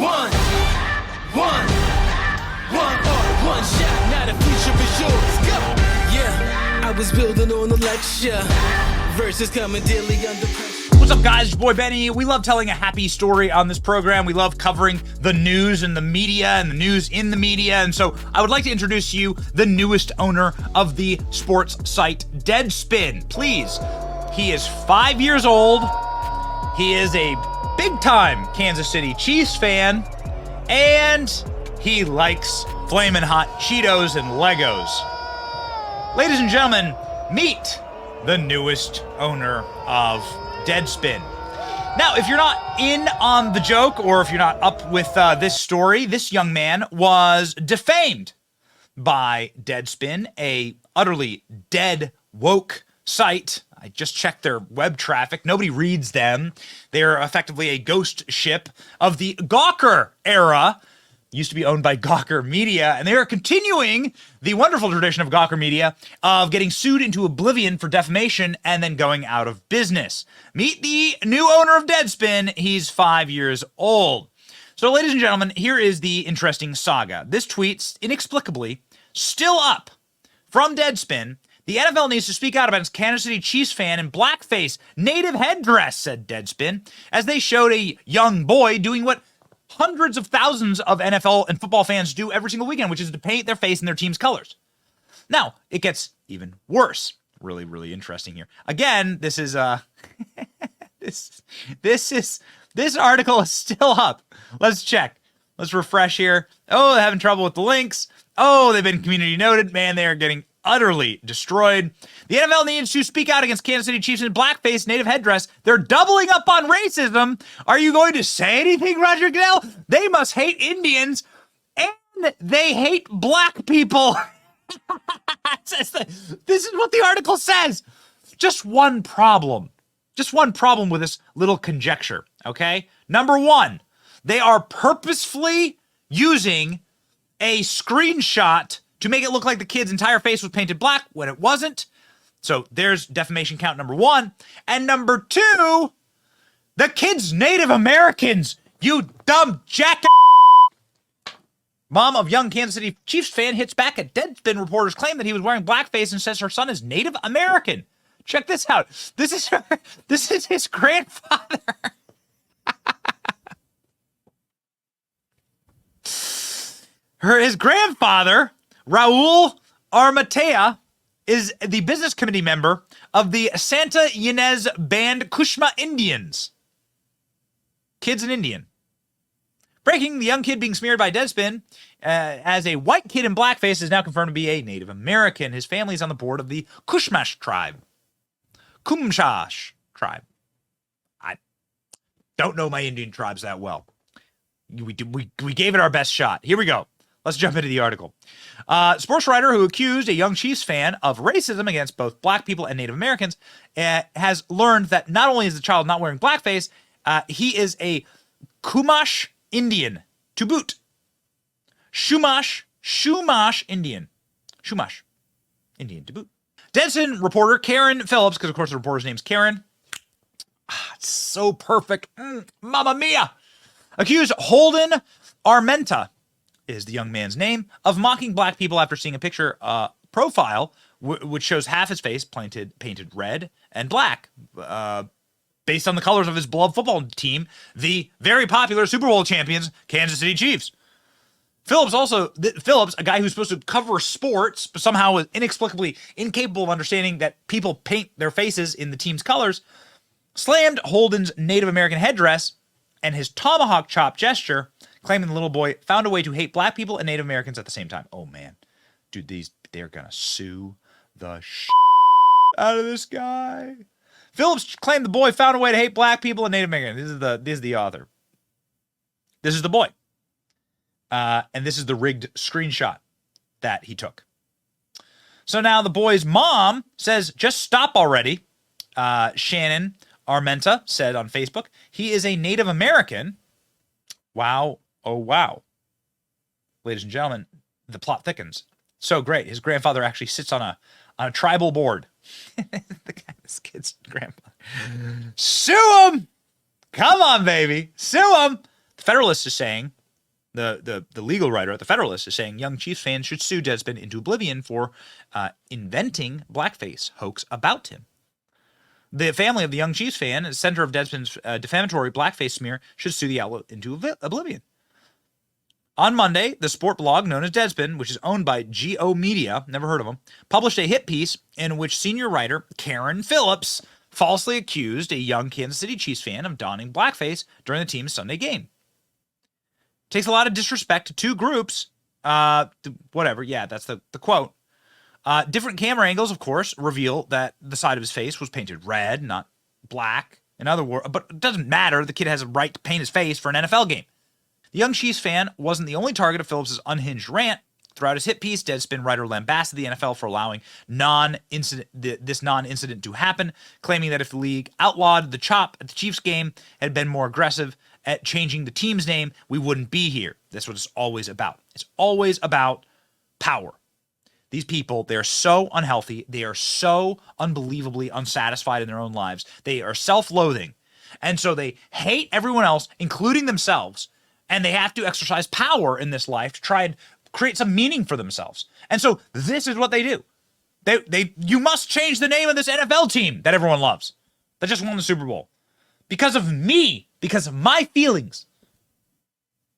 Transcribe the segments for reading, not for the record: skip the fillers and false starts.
One, one, one art, one shot. Now the future is yours. Go. Yeah, I was building on a lecture. Verses coming daily under pressure. What's up, guys? It's your boy Benny. We love telling a happy story on this program. We love covering the news and the media and the news in the media. And so I would like to introduce to you the newest owner of the sports site Deadspin. Please. He is 5 years old. He is a big-time Kansas City Chiefs fan. And he likes Flamin' Hot Cheetos and Legos. Ladies and gentlemen, meet the newest owner of Deadspin. Now, if you're not in on the joke, or if you're not up with this story, this young man was defamed by Deadspin, a utterly dead woke site. I just checked their web traffic. Nobody reads them. They're effectively a ghost ship of the Gawker era. Used to be owned by Gawker Media, and they are continuing the wonderful tradition of Gawker Media of getting sued into oblivion for defamation and then going out of business. Meet the new owner of Deadspin. He's 5 years old. So, ladies and gentlemen, here is the interesting saga. This tweet's inexplicably still up from Deadspin. The NFL needs to speak out about its Kansas City Chiefs fan in blackface native headdress, said Deadspin, as they showed a young boy doing what hundreds of thousands of NFL and football fans do every single weekend, which is to paint their face in their team's colors. Now, it gets even worse. Really, really interesting here. Again, this is this article is still up. Let's check. Let's refresh here. Oh, they're having trouble with the links. Oh, they've been community noted. Man, they are getting utterly destroyed. The NFL needs to speak out against Kansas City Chiefs in blackface native headdress. They're doubling up on racism. Are you going to say anything, Roger Goodell? They must hate Indians and they hate black people. This is what the article says. Just one problem. Just one problem with this little conjecture, okay? Number one, they are purposefully using a screenshot to make it look like the kid's entire face was painted black when it wasn't. So there's defamation count number one. And number two, the kid's Native Americans, you dumb jackass. Mom of young Kansas City Chiefs fan hits back at Deadspin reporters' claim that he was wearing blackface and says her son is Native American. Check this out. This is his grandfather. His grandfather, Raul Armatea, is the business committee member of the Santa Ynez Band Kushma Indians. Kid's an Indian. Breaking, the young kid being smeared by Deadspin as a white kid in blackface is now confirmed to be a Native American. His family is on the board of the Kushmash tribe. Kumshash tribe. I don't know my Indian tribes that well. We gave it our best shot. Here we go. Let's jump into the article. Sports writer who accused a young Chiefs fan of racism against both black people and Native Americans has learned that not only is the child not wearing blackface, he is a Chumash Indian to boot. Shumash Indian. Shumash Indian to boot. Deadspin reporter Karen Phillips, because of course the reporter's name's Karen. It's so perfect. Mamma mia. Accused Holden Armenta, is the young man's name, of mocking black people after seeing a picture profile which shows half his face painted red and black, based on the colors of his beloved football team, the very popular Super Bowl champions, Kansas City Chiefs. Phillips, a guy who's supposed to cover sports, but somehow is inexplicably incapable of understanding that people paint their faces in the team's colors, slammed Holden's Native American headdress and his tomahawk chop gesture, claiming the little boy found a way to hate black people and Native Americans at the same time. Oh, man. Dude, they're gonna sue the out of this guy. Phillips claimed the boy found a way to hate black people and Native Americans. This is the author. This is the boy. And this is the rigged screenshot that he took. So now the boy's mom says, just stop already. Shannon Armenta said on Facebook, he is a Native American. Wow. Oh, wow. Ladies and gentlemen, the plot thickens. So great. His grandfather actually sits on a tribal board. This kid's grandfather. Sue him! Come on, baby. Sue him! The Federalist is saying, the legal writer at the Federalist is saying young Chiefs fans should sue Deadspin into oblivion for inventing blackface hoax about him. The family of the young Chiefs fan, center of Deadspin's defamatory blackface smear, should sue the outlet into oblivion. On Monday, the sport blog known as Deadspin, which is owned by GO Media, never heard of them, published a hit piece in which senior writer Karen Phillips falsely accused a young Kansas City Chiefs fan of donning blackface during the team's Sunday game. Takes a lot of disrespect to two groups. Whatever, yeah, that's the quote. Different camera angles, of course, reveal that the side of his face was painted red, not black. In other words, but it doesn't matter. The kid has a right to paint his face for an NFL game. The young Chiefs fan wasn't the only target of Phillips' unhinged rant. Throughout his hit piece, Deadspin writer lambasted the NFL for allowing this non-incident to happen, claiming that if the league outlawed the chop at the Chiefs game, had been more aggressive at changing the team's name, we wouldn't be here. That's what it's always about. It's always about power. These people, they're so unhealthy. They are so unbelievably unsatisfied in their own lives. They are self-loathing. And so they hate everyone else, including themselves. And they have to exercise power in this life to try and create some meaning for themselves. And so this is what they do. You must change the name of this NFL team that everyone loves, that just won the Super Bowl. Because of me, because of my feelings.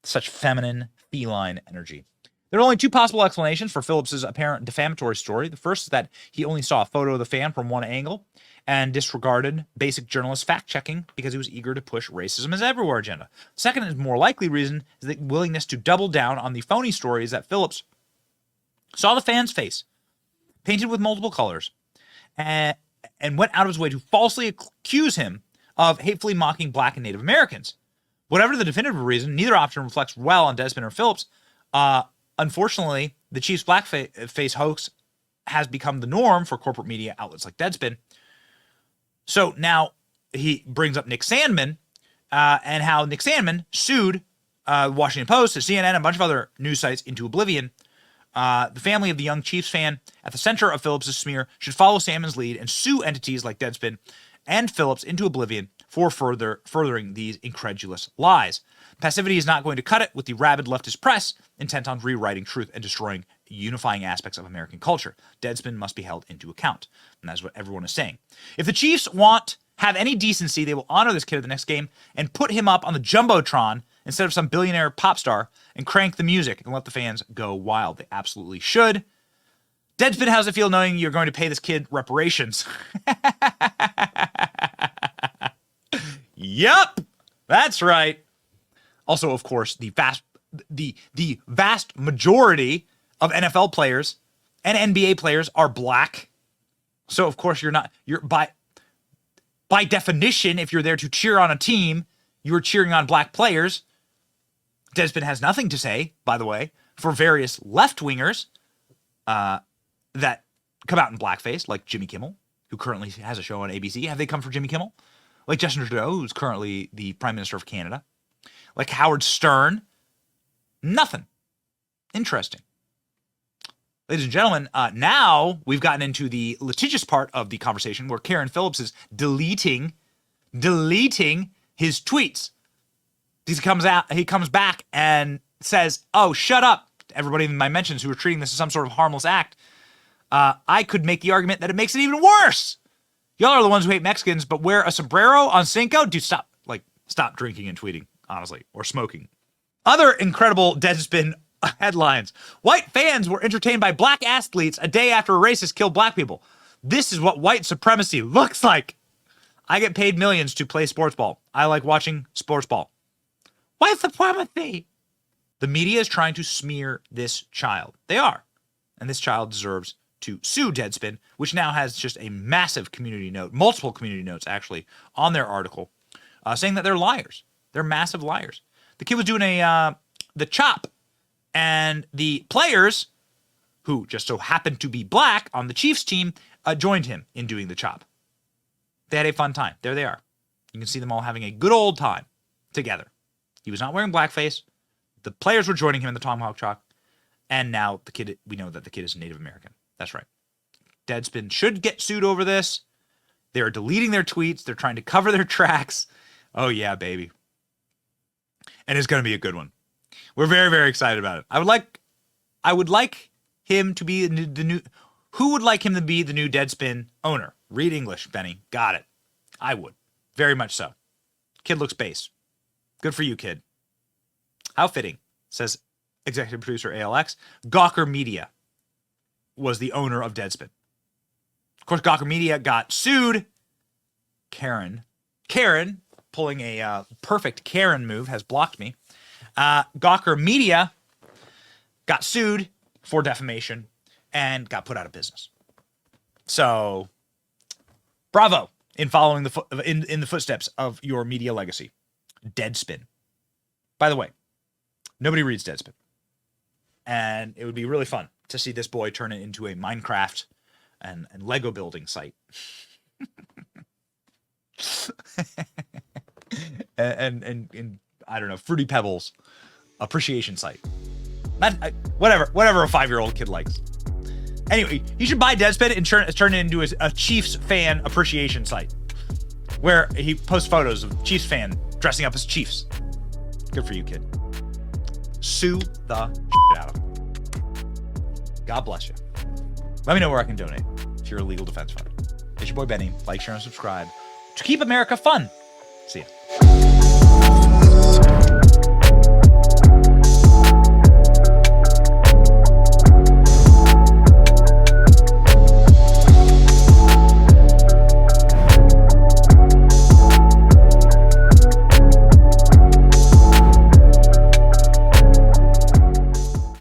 Such feminine, feline energy. There are only two possible explanations for Phillips' apparent defamatory story. The first is that he only saw a photo of the fan from one angle and disregarded basic journalist fact-checking because he was eager to push racism is everywhere agenda. The second and more likely reason is the willingness to double down on the phony stories that Phillips saw the fan's face painted with multiple colors and went out of his way to falsely accuse him of hatefully mocking Black and Native Americans. Whatever the definitive reason, neither option reflects well on Deadspin or Phillips. Unfortunately, the Chiefs' blackface hoax has become the norm for corporate media outlets like Deadspin. So now he brings up Nick Sandmann and how Nick Sandmann sued Washington Post, CNN, and a bunch of other news sites into oblivion. The family of the young Chiefs fan at the center of Phillips' smear should follow Sandmann's lead and sue entities like Deadspin and Phillips into oblivion for furthering these incredulous lies. Passivity is not going to cut it with the rabid leftist press intent on rewriting truth and destroying unifying aspects of American culture. Deadspin must be held into account. And that's what everyone is saying. If the Chiefs have any decency, they will honor this kid at the next game and put him up on the Jumbotron instead of some billionaire pop star and crank the music and let the fans go wild. They absolutely should. Deadspin, how's it feel knowing you're going to pay this kid reparations? Yup, that's right. Also, of course, the vast majority of NFL players and NBA players are black. So, of course, you're by definition, if you're there to cheer on a team, you're cheering on black players. Deadspin has nothing to say, by the way, for various left-wingers that come out in blackface, like Jimmy Kimmel, who currently has a show on ABC. Have they come for Jimmy Kimmel? Like Justin Trudeau, who's currently the Prime Minister of Canada. Like Howard Stern. Nothing. Interesting. Ladies and gentlemen, now we've gotten into the litigious part of the conversation where Karen Phillips is deleting his tweets. He comes back and says, "Oh, shut up, everybody in my mentions who are treating this as some sort of harmless act. I could make the argument that it makes it even worse. Y'all are the ones who hate Mexicans, but wear a sombrero on Cinco? Dude, stop drinking and tweeting, honestly, or smoking." Other incredible Deadspin headlines. White fans were entertained by black athletes a day after a racist killed black people. This is what white supremacy looks like. I get paid millions to play sports ball. I like watching sports ball. White supremacy. The media is trying to smear this child. They are. And this child deserves to sue Deadspin, which now has just a massive community note, multiple community notes actually, on their article, saying that they're liars. They're massive liars. The kid was doing the chop, and the players, who just so happened to be black on the Chiefs team, joined him in doing the chop. They had a fun time. There they are. You can see them all having a good old time together. He was not wearing blackface. The players were joining him in the tomahawk chop. And now we know that the kid is Native American. That's right. Deadspin should get sued over this. They're deleting their tweets. They're trying to cover their tracks. Oh, yeah, baby. and it's going to be a good one. We're very, very excited about it. I would like him to be the new. Who would like him to be the new Deadspin owner? Read English, Benny. Got it. I would. Very much so. Kid looks base. Good for you, kid. How fitting, says executive producer ALX. Gawker Media was the owner of Deadspin. Of course, Gawker Media got sued. Karen, pulling a perfect Karen move, has blocked me. Gawker Media got sued for defamation and got put out of business. So, bravo in following in the footsteps of your media legacy. Deadspin. By the way, nobody reads Deadspin. And it would be really fun to see this boy turn it into a Minecraft and Lego building site. and I don't know, Fruity Pebbles appreciation site. Whatever a 5-year-old kid likes. Anyway, you should buy Deadspin and turn it into a Chiefs fan appreciation site where he posts photos of Chiefs fan dressing up as Chiefs. Good for you, kid. Sue the shit out of him. God bless you. Let me know where I can donate to your legal defense fund. It's your boy Benny. Like, share, and subscribe to keep America fun. See ya.